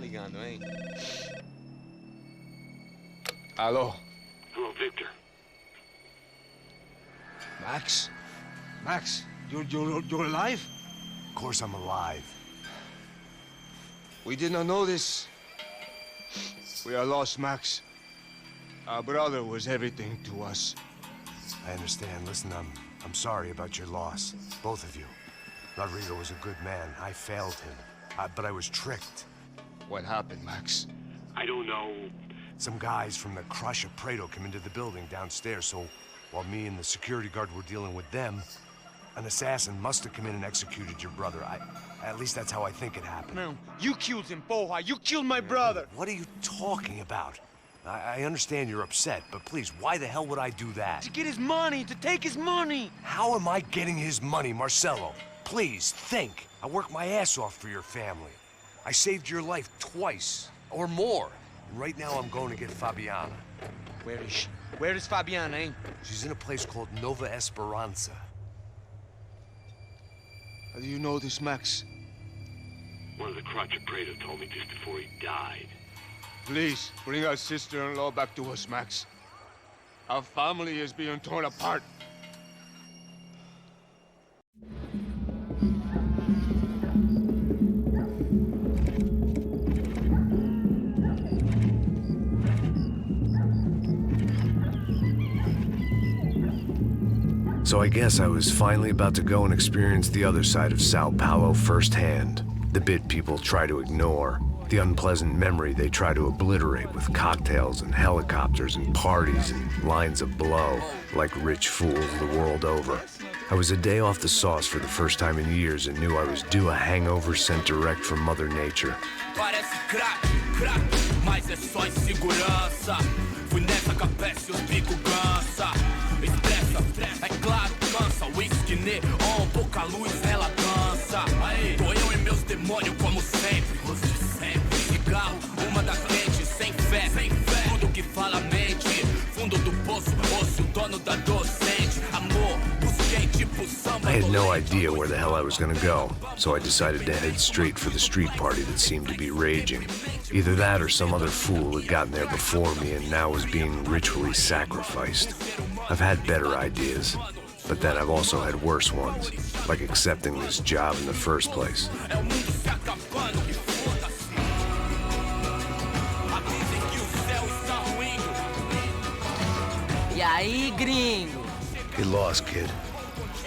ligando, hein? Alô? Hello, Victor. Max? Max, you're alive? Of course I'm alive. We did not know this. We are lost, Max. Our brother was everything to us. I understand. Listen, I'm sorry about your loss. Both of you. Rodrigo was a good man. I failed him. But I was tricked. What happened, Max? I don't know. Some guys from the Crush of Prado came into the building downstairs, so while me and the security guard were dealing with them, an assassin must have come in and executed your brother. At least that's how I think it happened. No, you killed him, porra. You killed my brother. What are you talking about? I understand you're upset, but please, why the hell would I do that? To get his money, to take his money. How am I getting his money, Marcelo? Please, think. I worked my ass off for your family. I saved your life twice, or more. And right now I'm going to get Fabiana. Where is she? Where is Fabiana, eh? She's in a place called Nova Esperanza. How do you know this, Max? One of the Crotch of Prado told me just before he died. Please, bring our sister-in-law back to us, Max. Our family is being torn apart. So I guess I was finally about to go and experience the other side of Sao Paulo firsthand. The bit people try to ignore. The unpleasant memory they try to obliterate with cocktails and helicopters and parties and lines of blow, like rich fools the world over. I was a day off the sauce for the first time in years and knew I was due a hangover sent direct from Mother Nature. Parece crack, mas é só insegurança. Fui nessa capete, os bico cansa. Estressa, é claro, cansa. Whisky neon, pouca luz, ela dança. Tô eu e meus demônios como sempre. Cigarro, uma das lentes, sem fé. Tudo que fala mente. Fundo do poço, osso, dono da docente. Amor, busquei tipo samba. I had no idea where the hell I was gonna go, so I decided to head straight for the street party that seemed to be raging. Either that or some other fool had gotten there before me and now was being ritually sacrificed. I've had better ideas, but then I've also had worse ones, like accepting this job in the first place. E aí, gringo? Get lost, kid.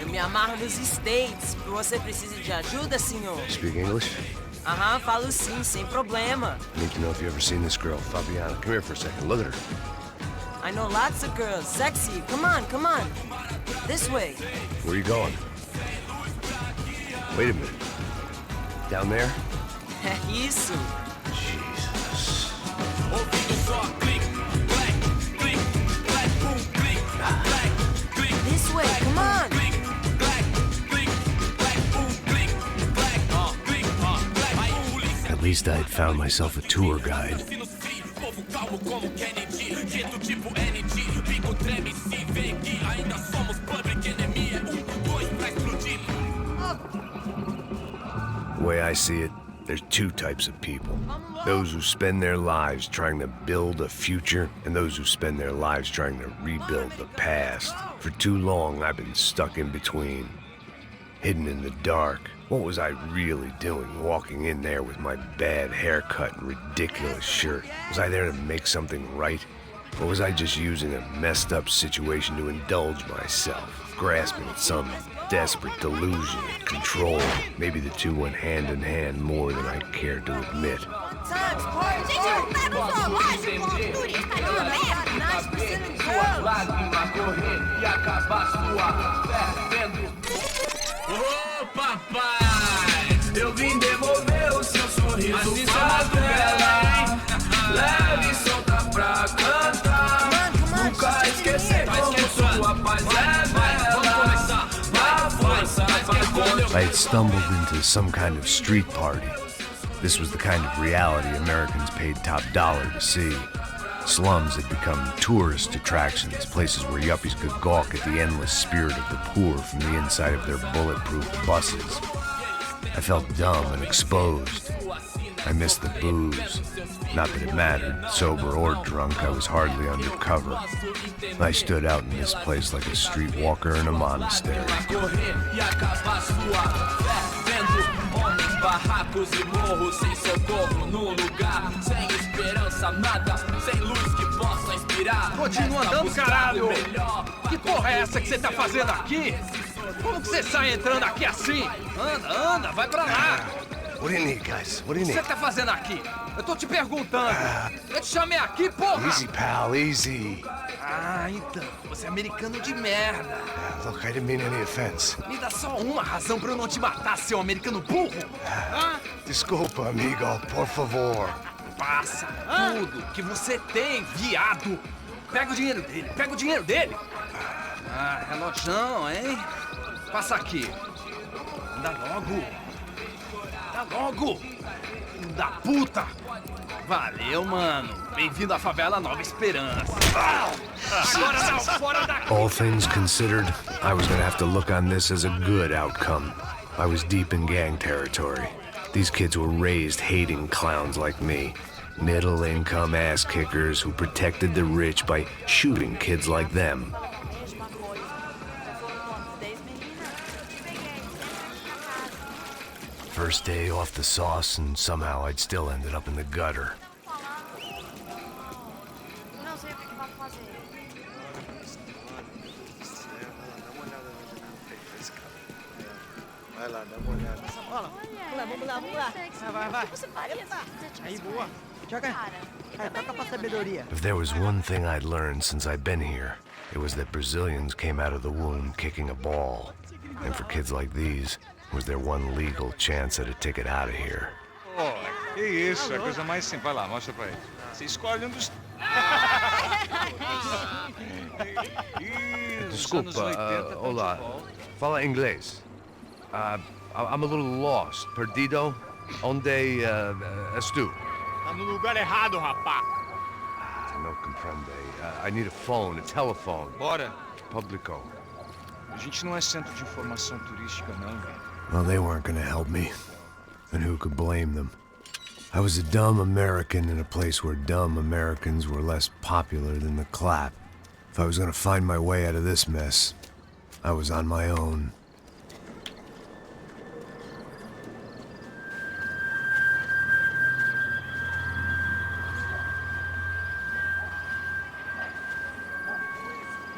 Eu me amarro nos States. Você precisa de ajuda, senhor? Speak English? Aham, falo sim, sem problema. I need to know if you've ever seen this girl, Fabiana. Come here for a second. Look at her. I know lots of girls. Sexy. Come on, come on. This way. Where are you going? Wait a minute. Down there? Isso. Jesus. This way, come on. At least I had found myself a tour guide. The way I see it, there's two types of people. Those who spend their lives trying to build a future, and those who spend their lives trying to rebuild the past. For too long, I've been stuck in between, hidden in the dark. What was I really doing walking in there with my bad haircut and ridiculous shirt? Was I there to make something right? Or was I just using a messed up situation to indulge myself, grasping at some desperate delusion of control? Maybe the two went hand in hand more than I cared to admit. Ô papai, eu vim devolver o seu sorriso favela. Leve e solta pra cantar. Nunca esquecer como sua paz é bela. Na força, I had stumbled into some kind of street party. This was the kind of reality Americans paid top dollar to see. Slums had become tourist attractions, places where yuppies could gawk at the endless spirit of the poor from the inside of their bulletproof buses. I felt dumb and exposed. I missed the booze. Not that it mattered. Sober or drunk, I was hardly undercover. I stood out in this place like a streetwalker in a monastery. Barracos e morros sem socorro num lugar sem esperança, nada, sem luz que possa inspirar. Continua andando, caralho! Que porra é essa que você tá fazendo aqui? Como que você sai entrando aqui assim? Anda, vai pra lá! What do you need, guys? What do you O que need? você tá fazendo aqui? Eu tô te perguntando. Eu te chamei aqui, porra! Easy, pal, easy. Ah, então, você é americano de merda. Look, I didn't mean any offense. Me dá só uma razão pra eu não te matar, seu americano burro. Desculpa, amigo, por favor. Passa tudo que você tem, viado. Pega o dinheiro dele, Ah, relojão, hein? Passa aqui. Anda logo. Filho da puta. Valeu, mano. Bem-vindo à favela Nova Esperança. Agora não, fora daqui. All things considered, I was gonna have to look on this as a good outcome. I was deep in gang territory. These kids were raised hating clowns like me. Middle-income ass-kickers who protected the rich by shooting kids like them. First day off the sauce, and somehow I'd still ended up in the gutter. Não sei o que vai fazer. Vai lá, dá uma olhada. Vamos lá. Vai. Você faria se você tivesse Aí, boa. com Joga. ele? Cara, Toca pra sabedoria. If there was one thing I'd learned since I'd been here, it was that Brazilians came out of the womb kicking a ball. And for kids like these, was their one legal chance at a ticket out of here. Oh, que isso, é a coisa mais simples. Vai lá, mostra pra ele. Você escolhe um dos... Desculpa, olá. Fala inglês. I'm a little lost. Perdido? Onde estou? Tá no lugar errado, rapá. Não compreende. I need a phone, a telephone. Bora. Publico. A gente não é centro de informação turística, não, velho. Well, they weren't gonna help me. And who could blame them? I was a dumb American in a place where dumb Americans were less popular than the clap. If I was gonna find my way out of this mess, I was on my own.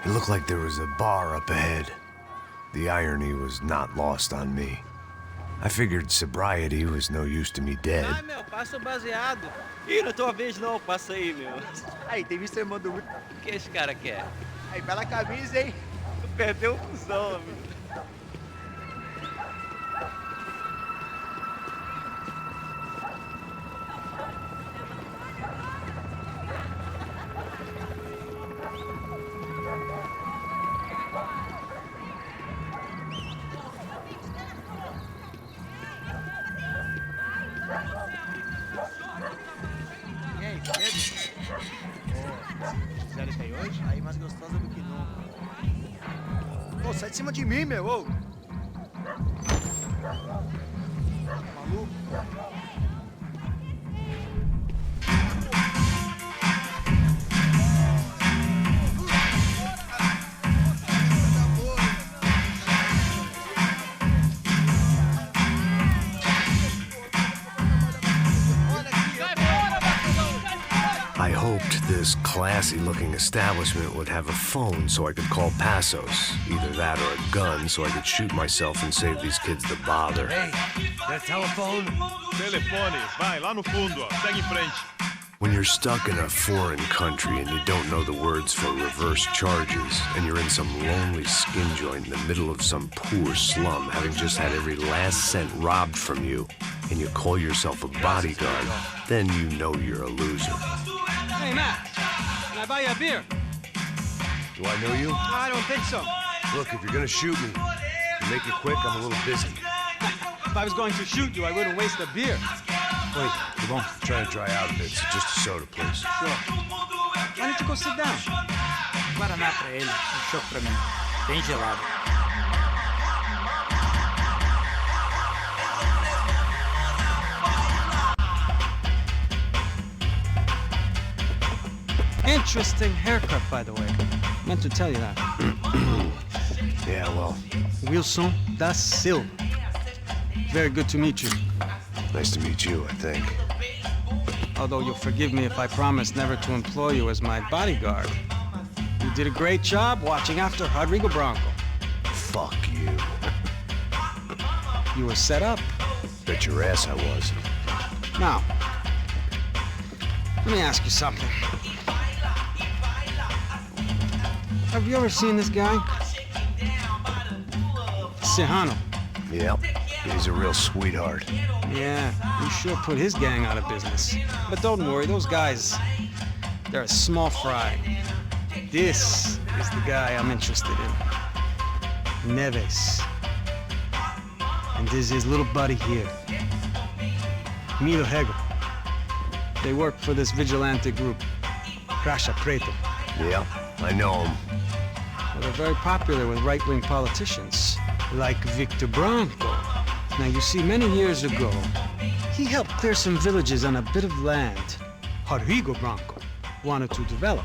It looked like there was a bar up ahead. The irony was not lost on me. I figured sobriety was no use to me dead. Ah, meu, passa o baseado. Ih, não é tua vez não, passa aí, meu. Aí, tem visto a irmã do... O que esse cara quer? Aí, bela camisa, hein? Tu perdeu o fusão, amigo. E aí, Pedro? Fizeram isso aí hoje? Aí mais gostosa do que nunca. Ô, sai de cima de mim, meu, ô. Maluco? I hoped this classy-looking establishment would have a phone so I could call Passos. Either that or a gun so I could shoot myself and save these kids the bother. Hey, that telephone? Telefone, vai, lá no fundo, ó. Segue em frente. When you're stuck in a foreign country and you don't know the words for reverse charges, and you're in some lonely skin joint in the middle of some poor slum, having just had every last cent robbed from you, and you call yourself a bodyguard, then you know you're a loser. Hey, Max, can I buy you a beer? Do I know you? I don't think so. Look, if you're gonna shoot me, you make it quick, I'm a little busy. If I was going to shoot you, I wouldn't waste a beer. Wait, come on. Try to dry out a bit. So just a soda, please. Sure. Why don't you go sit down? Guaraná pra ele, chopp pra mim. Bem gelado. Interesting haircut, by the way. Meant to tell you that. Yeah, well, Wilson da Silva. Very good to meet you. nice to meet you, I think. Although you'll forgive me if I promise never to employ you as my bodyguard. You did a great job watching after Rodrigo Branco. Fuck you. You were set up. Bet your ass I was. Now, let me ask you something. Have you ever seen this guy? Serrano. Yep, he's a real sweetheart. Yeah, you sure put his gang out of business. But don't worry, those guys, they're a small fry. This is the guy I'm interested in. Neves. And this is his little buddy here. Milo Hegel. They work for this vigilante group, Crasha Preto. Yeah, I know him. Well, they're very popular with right-wing politicians, like Victor Branco. Now, you see, many years ago, he helped clear some villages on a bit of land Rodrigo Branco wanted to develop.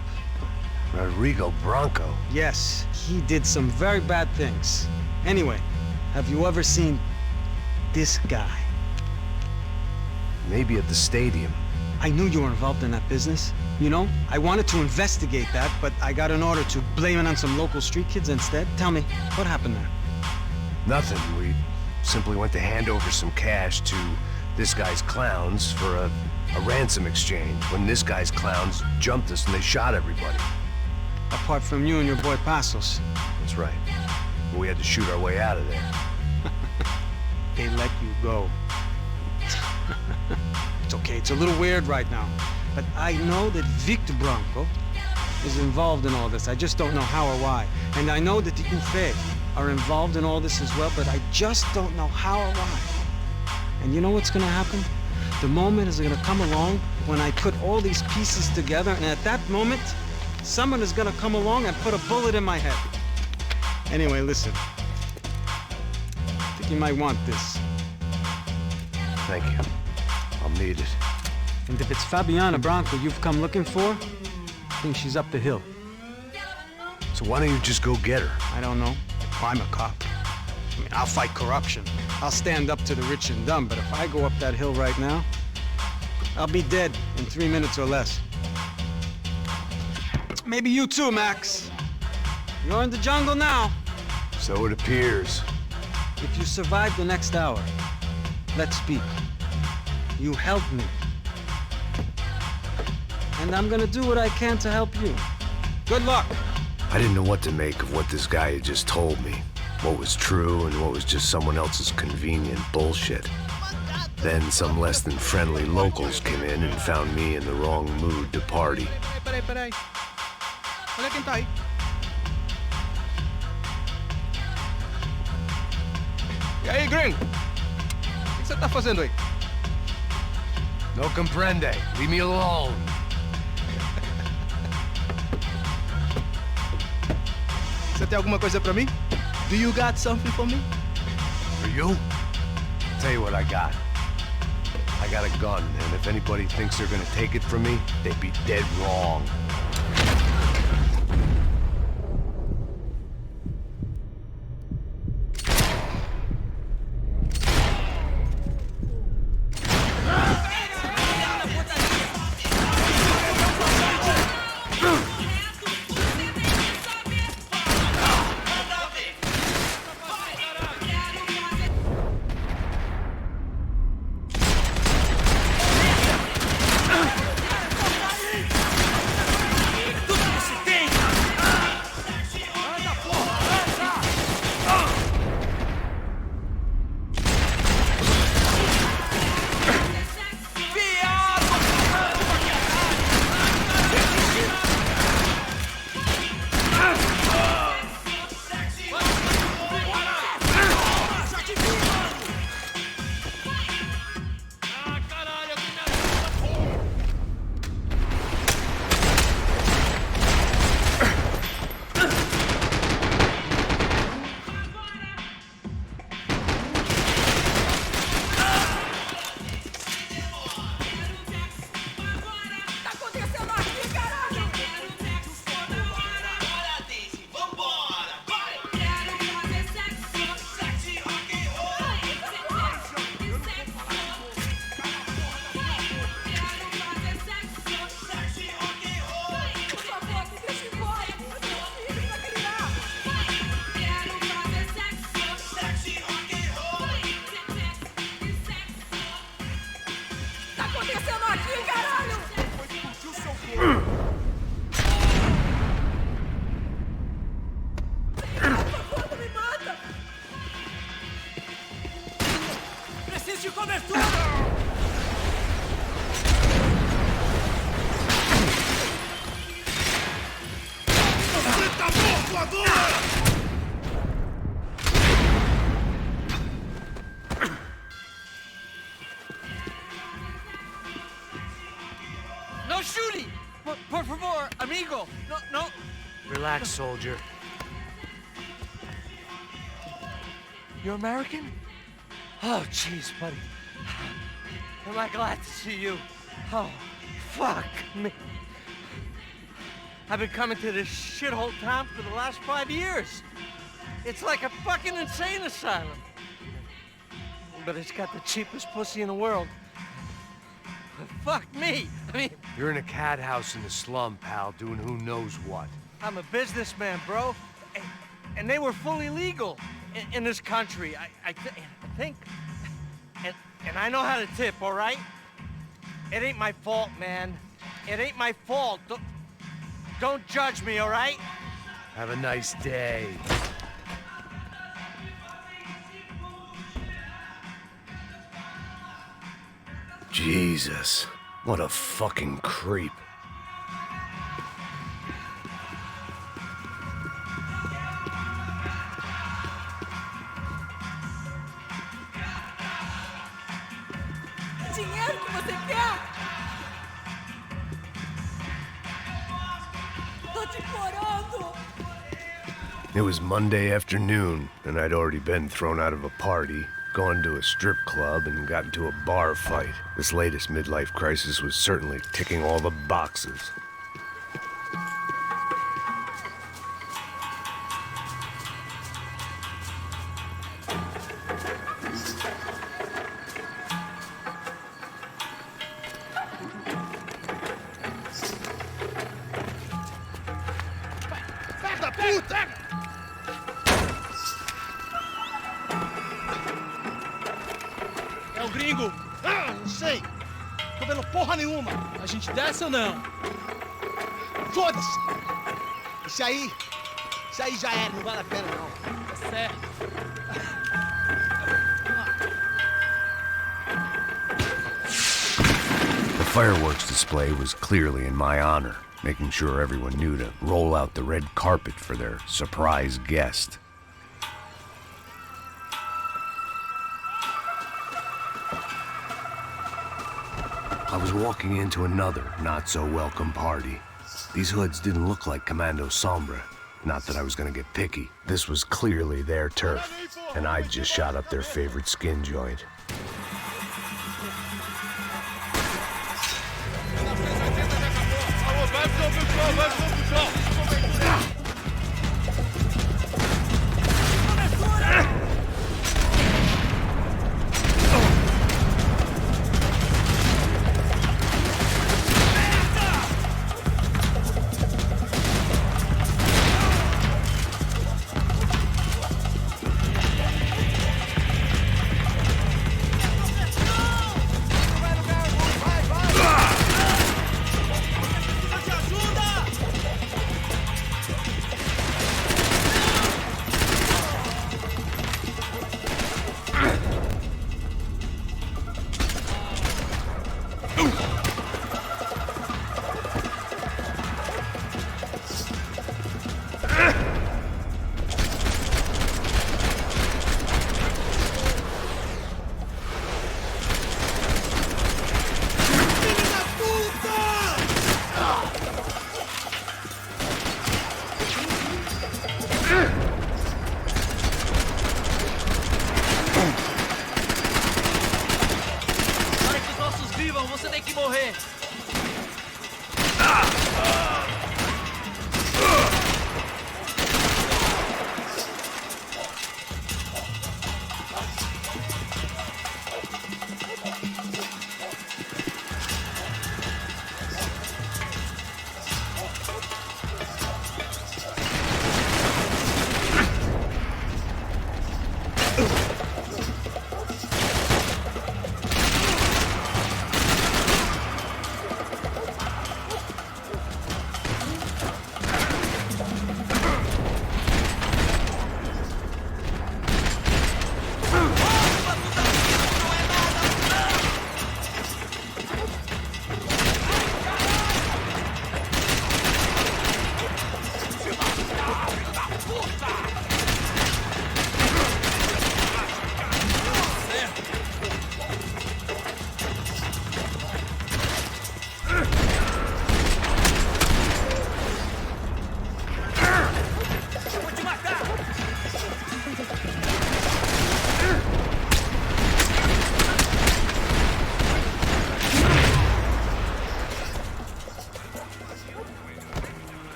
Rodrigo Branco? Yes, he did some very bad things. Anyway, have you ever seen this guy? Maybe at the stadium. I knew you were involved in that business. You know, I wanted to investigate that, but I got an order to blame it on some local street kids instead. Tell me, what happened there? Nothing. We simply went to hand over some cash to this guy's clowns for a ransom exchange when this guy's clowns jumped us and they shot everybody. Apart from you and your boy Passos. That's right. We had to shoot our way out of there. They let you go. It's okay, it's a little weird right now. But I know that Victor Branco is involved in all this. I just don't know how or why. And I know that the UFE are involved in all this as well, but I just don't know how or why. And you know what's gonna happen? The moment is gonna come along when I put all these pieces together, and at that moment, someone is gonna come along and put a bullet in my head. Anyway, listen. I think you might want this. Thank you. I'll need it. And if it's Fabiana Branco you've come looking for, I think she's up the hill. So why don't you just go get her? I don't know. I'm a cop. I mean, I'll fight corruption. I'll stand up to the rich and dumb, but if I go up that hill right now, I'll be dead in 3 minutes or less. Maybe you too, Max. You're in the jungle now. So it appears. If you survive the next hour, let's speak. You helped me. And I'm gonna do what I can to help you. Good luck. I didn't know what to make of what this guy had just told me. What was true and what was just someone else's convenient bullshit. Then some less than friendly locals came in and found me in the wrong mood to party. Peraí. Olha quem tá aí. E aí, gringo? O que você tá fazendo aí? No comprende. Leave me alone. Você tem alguma coisa pra mim? Do you got something for me? For you? Tell you what I got. I got a gun, and if anybody thinks they're gonna take it from me, they'd be dead wrong. acontecendo aqui, caralho? Quando me mata! Preciso de cobertura! Você tá morto agora! No shooting! Por favor, amigo! No! Relax, soldier. You're American? Oh, jeez, buddy. Am I glad to see you? Oh, fuck me. I've been coming to this shithole town for the last 5 years. It's like a fucking insane asylum. But it's got the cheapest pussy in the world. Fuck me. I mean, You're in a cat house in the slum, pal, doing who knows what. I'm a businessman, bro. And they were fully legal in this country. I think. And I know how to tip, all right? It ain't my fault, man. It ain't my fault. Don't judge me, all right? Have a nice day. Jesus, what a fucking creep. Dinheiro que você quer? Tô te implorando! It was Monday afternoon, and I'd already been thrown out of a party, gone to a strip club, and got into a bar fight. This latest midlife crisis was certainly ticking all the boxes. Da puta! É o gringo! Ah, não sei! Tô vendo porra nenhuma! A gente desce ou não? Foda-se! Isso aí já era, não vale a pena não. Tá certo. The fireworks display was clearly in my honor, making sure everyone knew to roll out the red carpet for their surprise guest. I was walking into another not-so-welcome party. These hoods didn't look like Commando Sombra. Not that I was gonna get picky. This was clearly their turf, and I'd just shot up their favorite skin joint.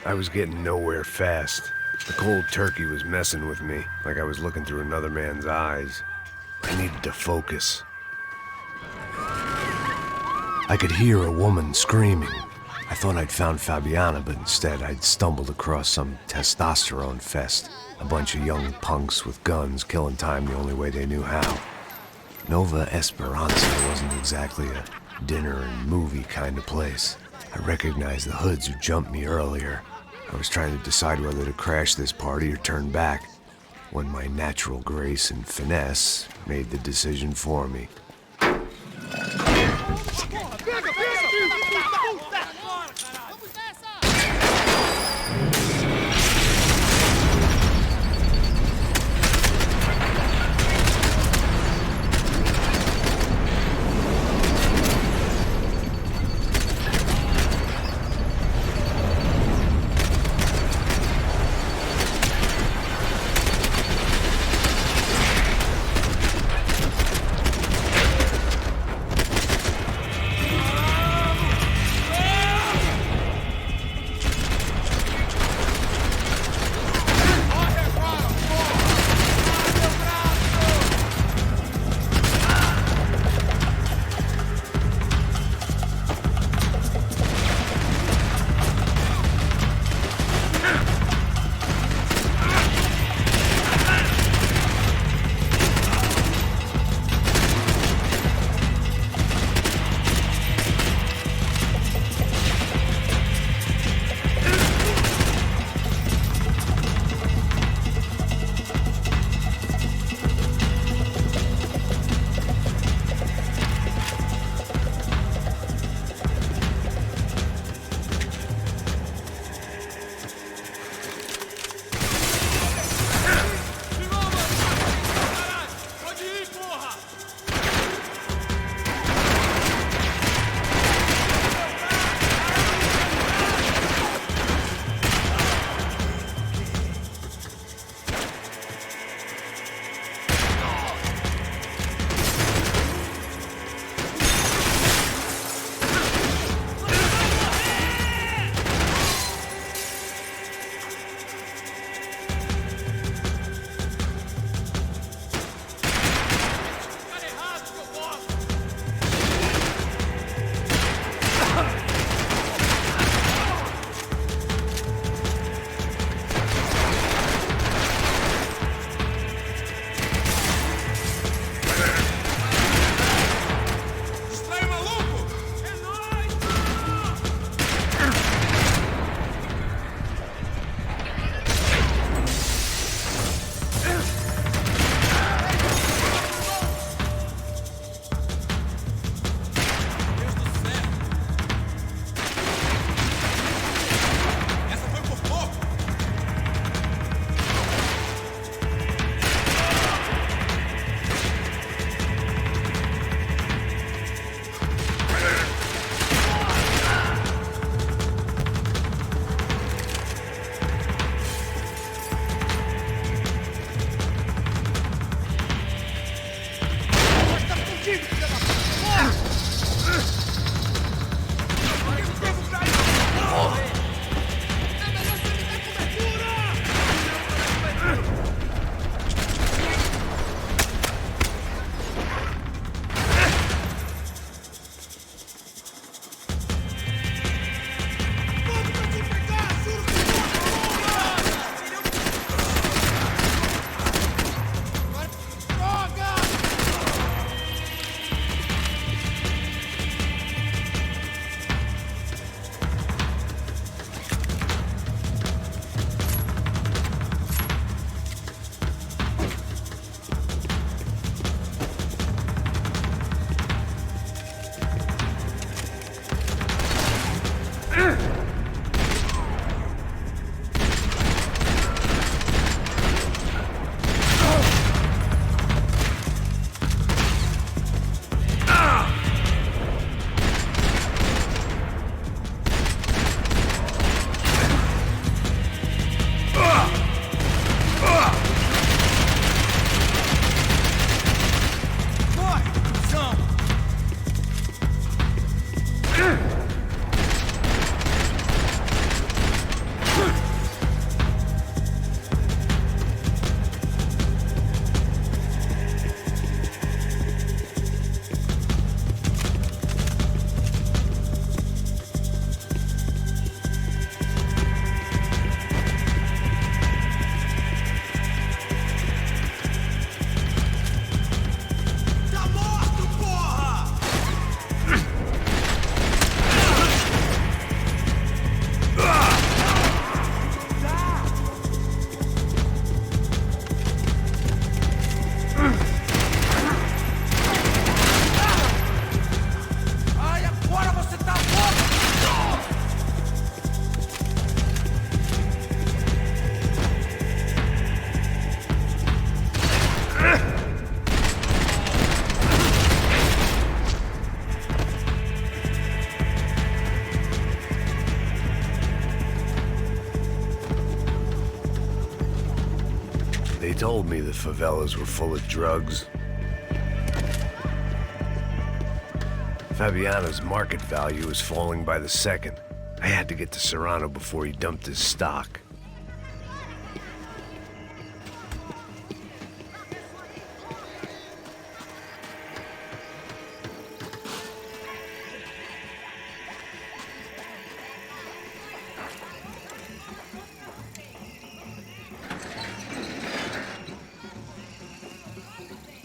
I was getting nowhere fast. The cold turkey was messing with me, like I was looking through another man's eyes. I needed to focus. I could hear a woman screaming. I thought I'd found Fabiana, but instead I'd stumbled across some testosterone fest. A bunch of young punks with guns killing time the only way they knew how. Nova Esperanza wasn't exactly a dinner and movie kind of place. I recognized the hoods who jumped me earlier. I was trying to decide whether to crash this party or turn back, when my natural grace and finesse made the decision for me. told me the favelas were full of drugs. Fabiano's market value was falling by the second. I had to get to Serrano before he dumped his stock.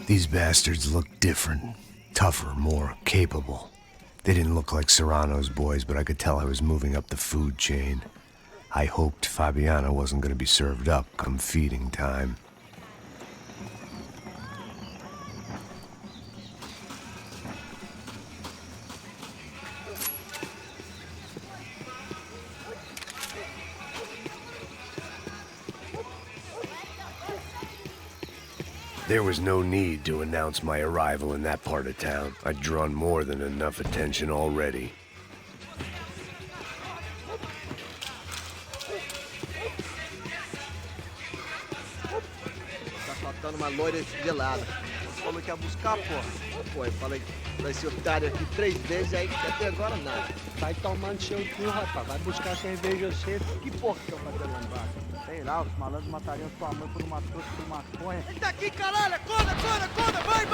These bastards looked different, tougher, more capable. They didn't look like Serrano's boys, but I could tell I was moving up the food chain. I hoped Fabiano wasn't going to be served up come feeding time. There was no need to announce my arrival in that part of town. I'd drawn more than enough attention already. Tá faltando uma loira esgelada. Falou que ia buscar, pô. Pô, eu falei pra esse otário aqui 3 vezes, aí até agora nada. Vai tomando seu cu, rapaz. Vai buscar cerveja cedo. Que porra que eu fazendo lá embaixo? Sei lá, os malandros matariam sua mãe por uma trouxa de maconha. Ele tá aqui, caralho! Acorda! Vai!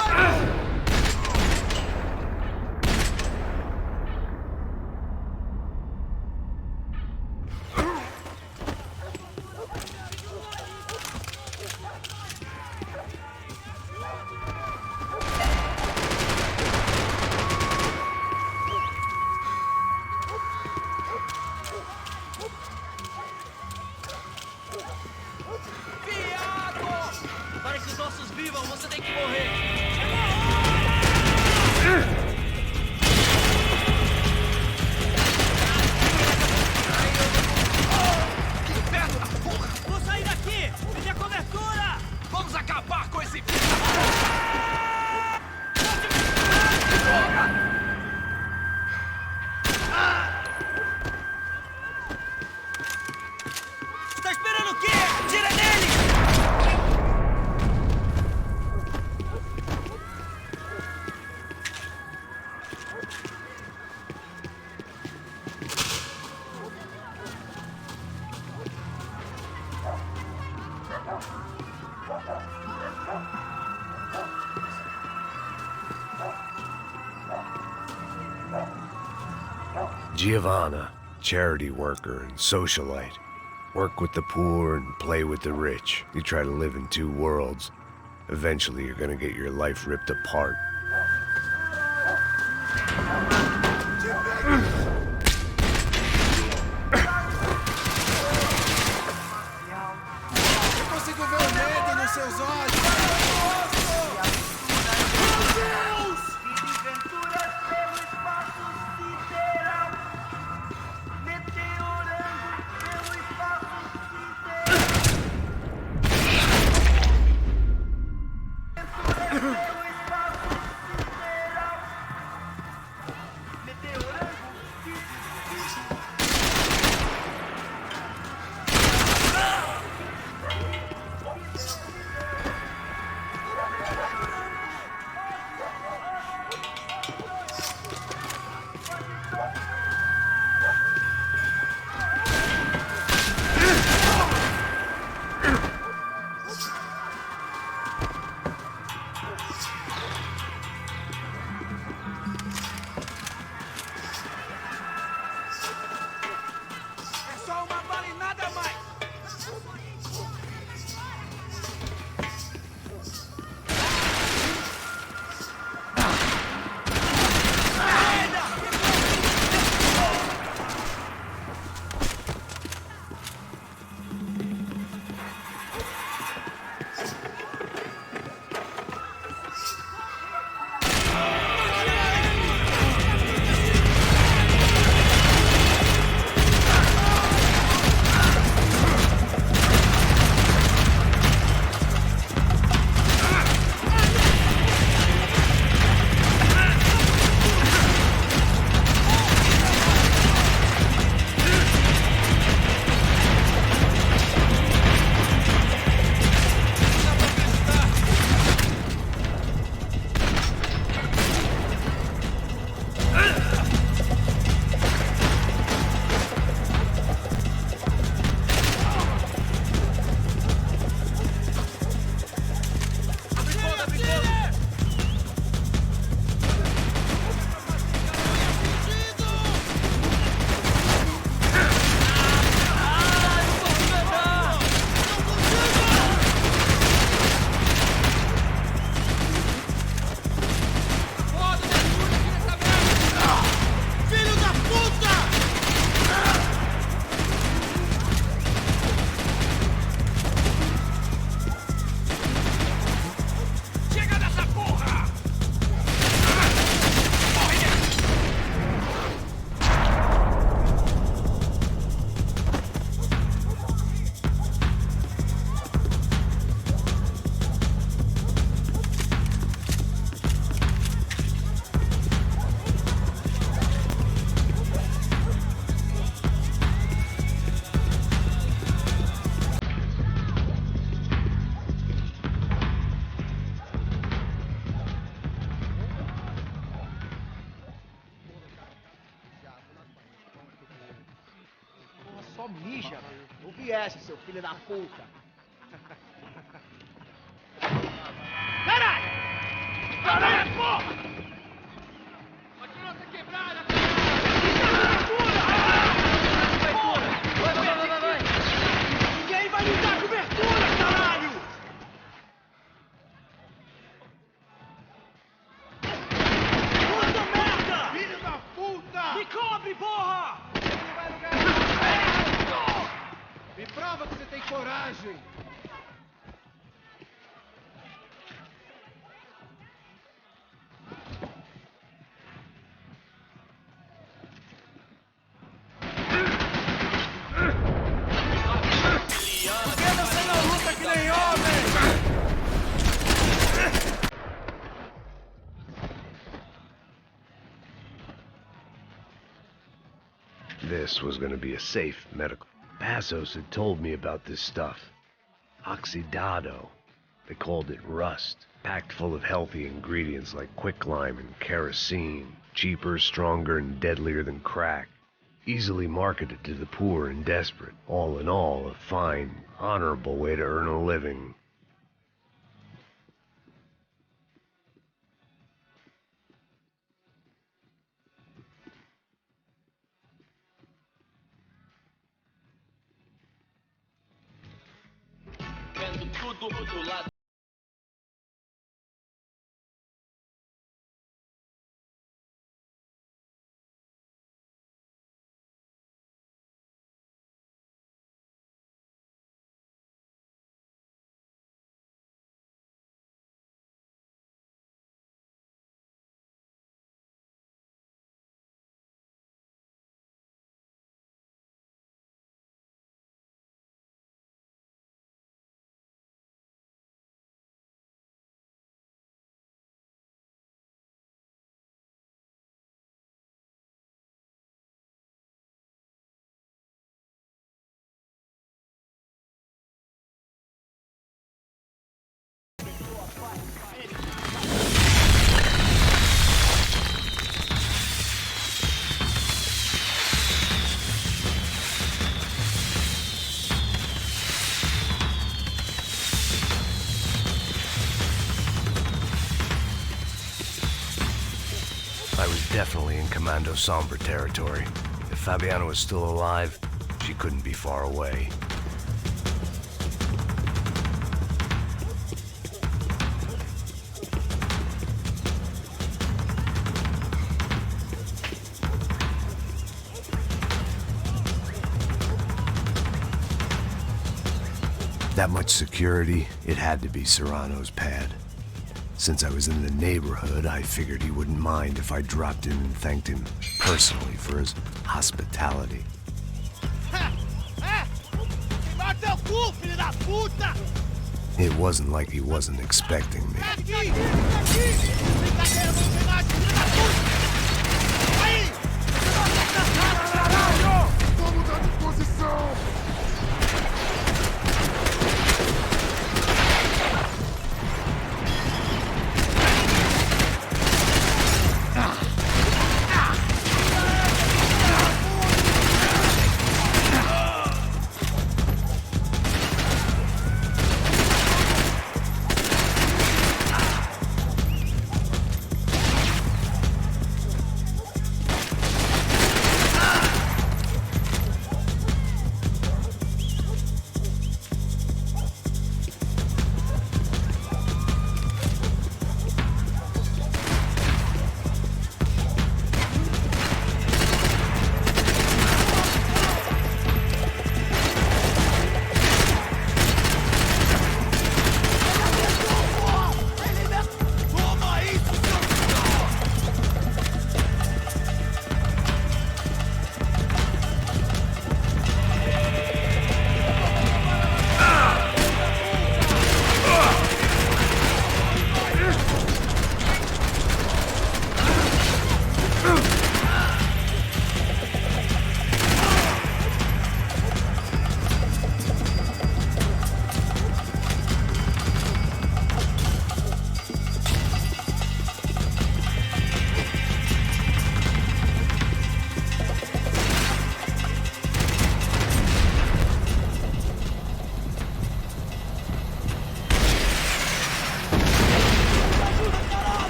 Para que os nossos vivam, você tem que morrer! Vou sair daqui! Me dê cobertura! Vamos acabar com esse... Tá esperando o quê? Tira nele! Giovanna, charity worker and socialite. Work with the poor and play with the rich. You try to live in 2 worlds. Eventually you're gonna get your life ripped apart. Eu consigo ver o medo nos seus olhos! só mija, velho. Ouvi essa, seu filho da puta. Caralho! Caralho, porra! Continua essa quebrada! Vai! Ninguém vai me dar cobertura, caralho! Puta merda! Filho da puta! Me cobre, porra! Não vai lugar nenhum! Me prova que você tem coragem! This was going to be a safe medical. Passos had told me about this stuff. Oxidado. They called it rust. Packed full of healthy ingredients like quicklime and kerosene. Cheaper, stronger, and deadlier than crack. Easily marketed to the poor and desperate. All in all, a fine, honorable way to earn a living. I was definitely in Commando Sombra territory. If Fabiana was still alive, she couldn't be far away. That much security, it had to be Serrano's pad. Since I was in the neighborhood, I figured he wouldn't mind if I dropped in and thanked him personally for his hospitality. It wasn't like he wasn't expecting me.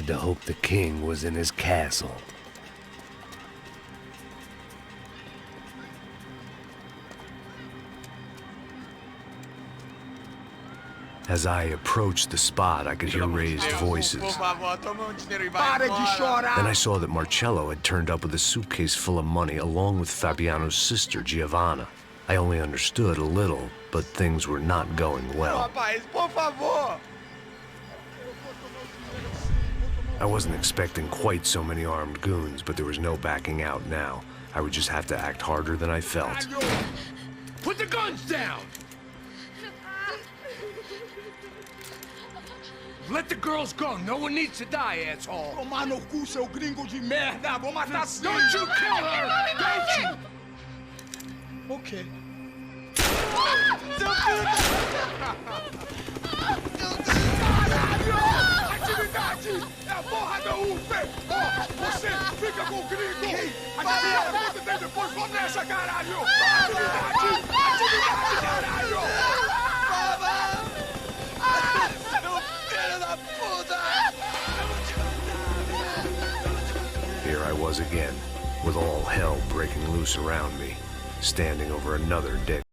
had to hope the king was in his castle. As I approached the spot, I could hear raised voices. Then I saw that Marcello had turned up with a suitcase full of money along with Fabiano's sister, Giovanna. I only understood a little, but things were not going well. I wasn't expecting quite so many armed goons, but there was no backing out now. I would just have to act harder than I felt. Put the guns down! Let the girls go. No one needs to die, asshole. Tomar no cu, seu gringo de merda. Vou matar sim. Don't you kill her! Don't you? Ok. Caralho! Atividade! É a porra da UP! Você fica com o gringo! Adivinha quanto tem depois? Vamos nessa, caralho! Atividade! Atividade, caralho! Here I was again, with all hell breaking loose around me, standing over another dead